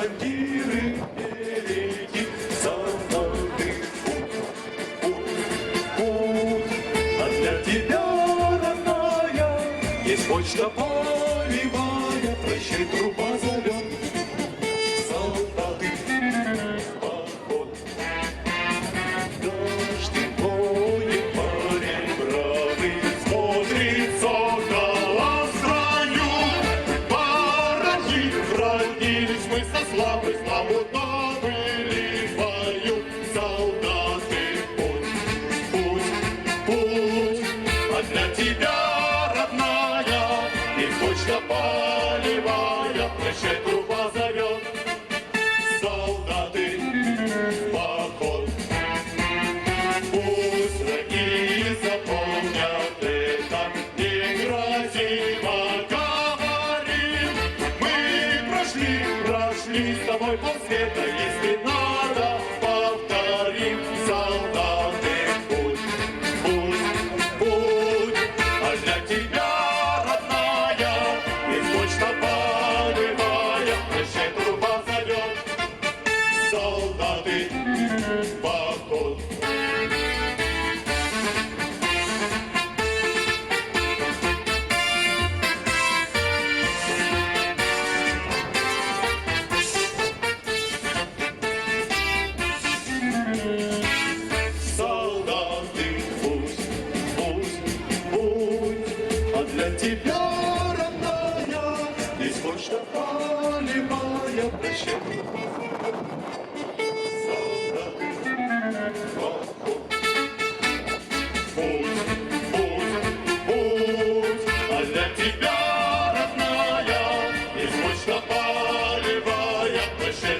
командиры впереди, солдаты, путь. А для тебя, родная, есть почта полевая, прощай, труба зовет. Солдаты, поход, дождь воет, парень бравый, смотрит сокола в строю. Вороги родились мы со славой, славу добыли в бою. Солдаты, путь, а для тебя, родная, и почта полевая, прощай, труба зовет. Солдаты, поход, пусть враги запомнят это, некрасиво говорим. Мы прошли с тобой полсвета, если надо, повторим. Солдаты, путь, а для тебя, родная, есть почта полевая, прощай, труба зовет. Солдаты, поход. Солдаты, пусть, а для тебя, родная, есть почта полевая, прощай. Солдаты, поход, путь, а для тебя, родная, есть почта полевая, прощай.